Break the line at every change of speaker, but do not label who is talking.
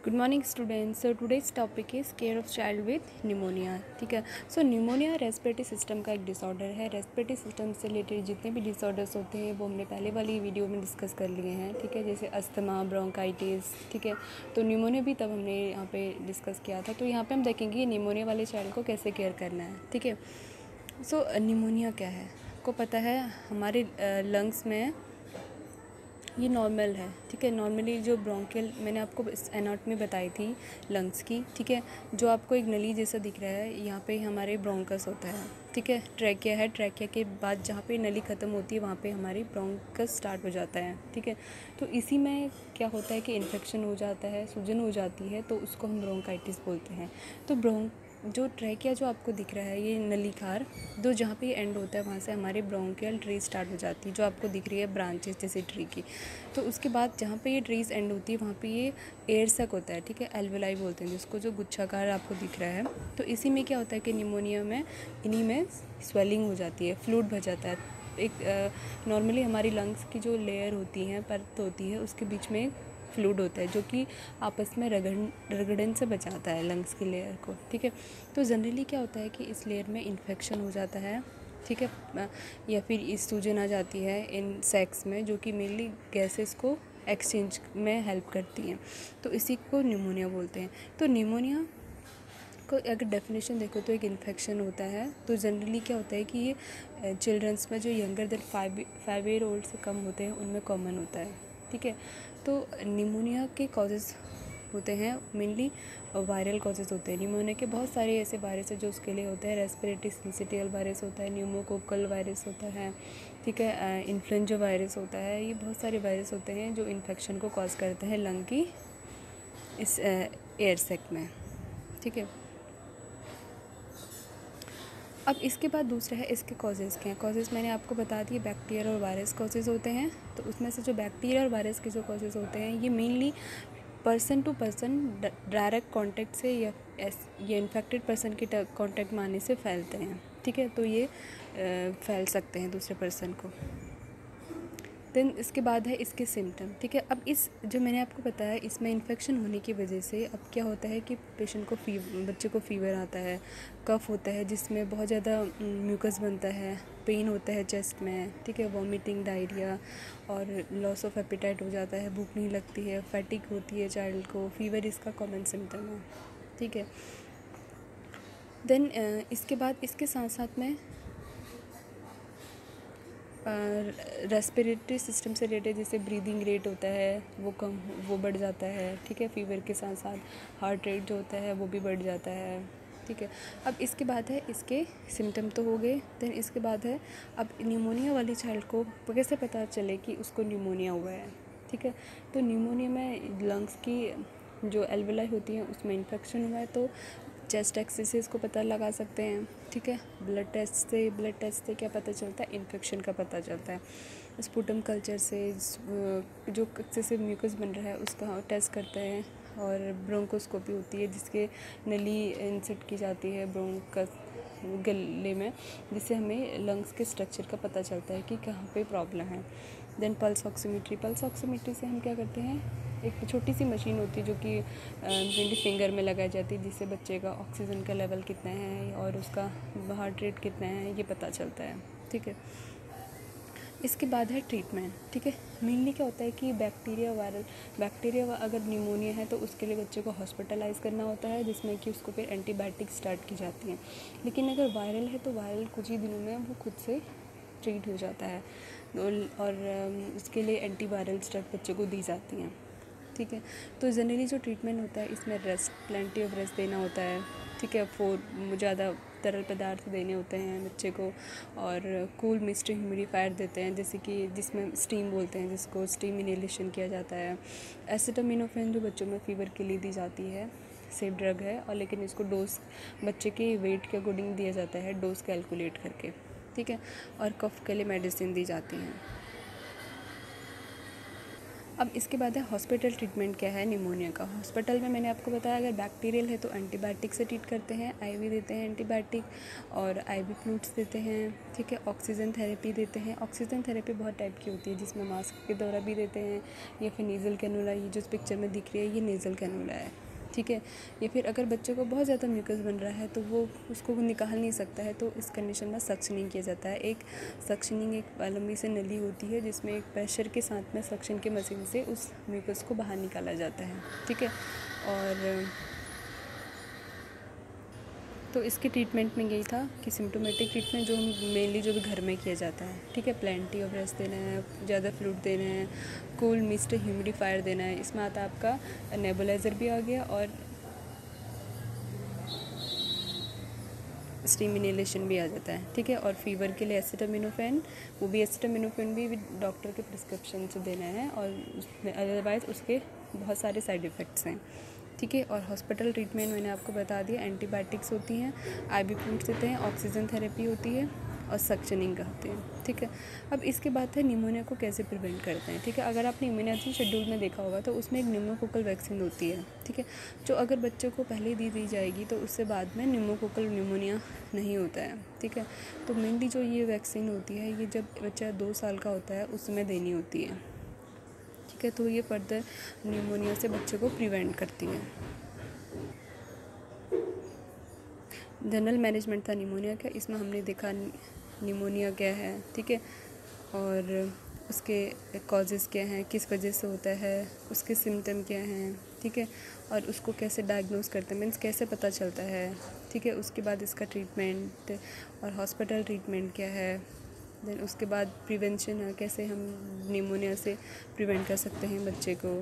Good morning students. So today's topic is care of child with pneumonia. ठीक है। सो pneumonia respiratory system का एक disorder है। Respiratory system से रिलेटेड जितने भी डिसऑर्डर्स होते हैं वो हमने पहले वाली वीडियो में डिस्कस कर लिए हैं। ठीक है, जैसे अस्थमा, ब्रोंकाइटिस। ठीक है, तो निमोनिया भी तब हमने यहाँ पे डिस्कस किया था। तो यहाँ पे हम देखेंगे निमोनिया वाले चाइल्ड को कैसे केयर करना है। ठीक है। सो निमोनिया क्या है आपको पता है, हमारे लंग्स में ये नॉर्मल है। ठीक है, नॉर्मली जो ब्रोंकियल मैंने आपको एनाटॉमी बताई थी लंग्स की। ठीक है, जो आपको एक नली जैसा दिख रहा है, यहाँ पे हमारे ब्रोंकस होता है। ठीक है, ट्रैकिया है, ट्रैकिया के बाद जहाँ पे नली ख़त्म होती है वहाँ पे हमारी ब्रोंकस स्टार्ट हो जाता है। ठीक है, तो इसी में क्या होता है कि इन्फेक्शन हो जाता है, सूजन हो जाती है, तो उसको हम ब्रोंकाइटिस बोलते हैं। तो जो ट्रैकिया जो आपको दिख रहा है, ये नलीखार जो जहाँ पे एंड होता है वहाँ से हमारे ब्रोंकियल ट्री स्टार्ट हो जाती है, जो आपको दिख रही है ब्रांचेस जैसे ट्री की। तो उसके बाद जहाँ पे ये ट्रीज एंड होती है वहाँ पे ये एयर सक होता है। ठीक है, एल्वेलाई बोलते हैं जिसको, जो गुच्छाकार आपको दिख रहा है। तो इसी में क्या होता है कि निमोनिया में इन्हीं में स्वेलिंग हो जाती है, फ्लूइड भर जाता है। एक नॉर्मली हमारी लंग्स की जो लेयर होती है, परत होती है, उसके बीच में फ्लूइड होता है जो कि आपस में रगड़न से बचाता है लंग्स की लेयर को। ठीक है, तो जनरली क्या होता है कि इस लेयर में इन्फेक्शन हो जाता है। ठीक है, या फिर इस सूजन आ जाती है इन सेक्स में, जो कि मेनली गैसेस को एक्सचेंज में हेल्प करती हैं। तो इसी को निमोनिया बोलते हैं। तो निमोनिया को अगर डेफिनेशन देखो तो एक इन्फेक्शन होता है। तो जनरली क्या होता है कि ये चिल्ड्रंस में जो यंगर देन 5 ईयर ओल्ड से कम होते हैं उनमें कॉमन होता है। ठीक है, तो निमोनिया के कॉजेज़ होते हैं मेनली वायरल कॉजेज़ होते हैं। निमोनिया के बहुत सारे ऐसे वायरस है जो उसके लिए होते हैं। रेस्पिरेटरी सिंसिटियल वायरस होता है, न्यूमोकोकल वायरस होता है। ठीक है, इन्फ्लुएंजा वायरस होता है। ये बहुत सारे वायरस होते हैं जो इन्फेक्शन को कॉज करते हैं लंग की इस एयर सेक में। ठीक है, अब इसके बाद दूसरा है इसके कॉजेज़ क्या हैं। कॉजेज़ मैंने आपको बता दिए, बैक्टीरिया और वायरस कॉजेज़ होते हैं। तो उसमें से जो बैक्टीरिया और वायरस के जो कॉजेज़ होते हैं, ये mainly person to person direct contact से या ये इन्फेक्टेड पर्सन के कांटेक्ट में आने से फैलते हैं। ठीक है, तो ये फैल सकते हैं दूसरे पर्सन को। देन इसके बाद है इसके सिम्टम। ठीक है, अब इस जो मैंने आपको बताया इसमें इन्फेक्शन होने की वजह से अब क्या होता है कि पेशेंट को बच्चे को फीवर आता है, कफ होता है जिसमें बहुत ज़्यादा म्यूकस बनता है, पेन होता है चेस्ट में। ठीक है, वॉमिटिंग, डायरिया और लॉस ऑफ एपेटाइट हो जाता है, भूख नहीं लगती है, फैटिक होती है चाइल्ड को, फीवर इसका कॉमन सिम्टम है। ठीक है, देन इसके बाद इसके साथ साथ में रेस्पिरेटरी सिस्टम से रिलेटेड जैसे ब्रीदिंग रेट होता है वो बढ़ जाता है। ठीक है, फीवर के साथ साथ हार्ट रेट जो होता है वो भी बढ़ जाता है। ठीक है, अब इसके बाद है इसके सिम्टम तो हो गए। देन इसके बाद है अब निमोनिया वाले चाइल्ड को कैसे पता चले कि उसको निमोनिया हुआ है। ठीक है, तो निमोनिया में लंग्स की जो एल्वेलाई होती हैं उसमें इन्फेक्शन हुआ है, तो चेस्ट एक्सिस से इसको पता लगा सकते हैं। ठीक है, ब्लड टेस्ट से क्या पता चलता है, इन्फेक्शन का पता चलता है। स्पुटम कल्चर से जो एक्सेसिव म्यूकस बन रहा है उसका टेस्ट करते हैं। और ब्रोंकोस्कोपी होती है जिसके नली इंसर्ट की जाती है ब्रोंकस गले में, जिससे हमें लंग्स के स्ट्रक्चर का पता चलता है कि कहाँ पे प्रॉब्लम है। देन पल्स ऑक्सीमीट्री से हम क्या करते हैं, एक छोटी सी मशीन होती है जो कि मेनली फिंगर में लगाई जाती है, जिससे बच्चे का ऑक्सीजन का लेवल कितना है और उसका हार्ट रेट कितना है ये पता चलता है। ठीक है, इसके बाद है ट्रीटमेंट। ठीक है, मेनली क्या होता है कि बैक्टीरिया अगर निमोनिया है तो उसके लिए बच्चे को हॉस्पिटलाइज करना होता है, जिसमें कि उसको फिर एंटीबायोटिक स्टार्ट की जाती हैं। लेकिन अगर वायरल है तो वायरल कुछ ही दिनों में वो खुद से ट्रीट हो जाता है और उसके लिए एंटीवायरल स्टफ बच्चे को दी जाती हैं। ठीक है, तो जनरली जो ट्रीटमेंट होता है इसमें रेस्ट, प्लेंटी ऑफ रेस्ट देना होता है। ठीक है, ज़्यादा तरल पदार्थ देने होते हैं बच्चे को, और कूल मिस्ट ह्यूमिडिफायर देते हैं, जैसे कि जिसमें स्टीम बोलते हैं, जिसको स्टीम इनहेलेशन किया जाता है। एसिटामिनोफेन जो बच्चों में फ़ीवर के लिए दी जाती है, सेफ ड्रग है, और लेकिन इसको डोज बच्चे के वेट के अकॉर्डिंग दिया जाता है, डोज कैलकुलेट करके। ठीक है, और कफ के लिए मेडिसिन दी जाती हैं। अब इसके बाद है हॉस्पिटल ट्रीटमेंट क्या है निमोनिया का। हॉस्पिटल में मैंने आपको बताया अगर बैक्टीरियल है तो एंटीबायोटिक से ट्रीट करते हैं, आईवी देते हैं एंटीबायोटिक और आईवी फ्लूइड्स देते हैं, ठीक है। ऑक्सीजन थेरेपी देते हैं। ऑक्सीजन थेरेपी बहुत टाइप की होती है जिसमें मास्क के द्वारा भी देते हैं या फिर नेज़ल कैनुला, ये जो इस पिक्चर में दिख रही है ये नेज़ल कैनुला है, ठीक है। या फिर अगर बच्चे को बहुत ज़्यादा म्यूकस बन रहा है तो वो उसको निकाल नहीं सकता है तो इस कंडीशन में सक्शनिंग किया जाता है। एक सक्शनिंग एक लंबी से नली होती है जिसमें एक प्रेशर के साथ में सक्शन के मशीन से उस म्यूकस को बाहर निकाला जाता है, ठीक है। और तो इसके ट्रीटमेंट में यही था कि सिम्टोमेटिक ट्रीटमेंट जो मेनली जो भी घर में किया जाता है, ठीक है। प्लेंटी ऑफ रेस्ट देना है, ज़्यादा फ्लूइड देना है, कूल मिस्ट ह्यूमिडिफायर देना है। इसमें आता है आपका नेबुलाइज़र भी आ गया और स्टीम इनहेलेशन भी आ जाता है, ठीक है। और फीवर के लिए एसिटामिनोफेन, वो भी एसिटामिनोफेन भी डॉक्टर के प्रिस्क्रिप्शन से देना है और उसमें अदरवाइज़ उसके बहुत सारे साइड इफ़ेक्ट्स हैं, ठीक है। और हॉस्पिटल ट्रीटमेंट मैंने आपको बता दिया, एंटीबायोटिक्स होती हैं, आईवी फ्लूइड्स देते हैं, ऑक्सीजन थेरेपी होती है और सक्शनिंग होती है, ठीक है। अब इसके बाद है निमोनिया को कैसे प्रिवेंट करते हैं, ठीक है। अगर आपने इम्यूनिटी शेड्यूल में देखा होगा तो उसमें एक न्यूमोकोकल वैक्सीन होती है, ठीक है, जो अगर बच्चों को पहले दी जाएगी तो उससे बाद में न्यूमोकोकल न्यूमोनिया नहीं होता है, ठीक है। तो मेनली जो ये वैक्सीन होती है ये जब बच्चा 2 साल का होता है उसमें देनी होती है, ठीक है। तो ये फर्दर न्यूमोनिया से बच्चे को प्रिवेंट करती है। जनरल मैनेजमेंट था निमोनिया का, इसमें हमने देखा निमोनिया क्या है, ठीक है, और उसके कॉजेज़ क्या हैं, किस वजह से होता है, उसके सिम्टम क्या हैं, ठीक है, और उसको कैसे डायग्नोस करते हैं, मीन्स कैसे पता चलता है, ठीक है। उसके बाद इसका ट्रीटमेंट और हॉस्पिटल ट्रीटमेंट क्या है, देन उसके बाद प्रिवेंशन है, कैसे हम निमोनिया से प्रिवेंट कर सकते हैं बच्चे को,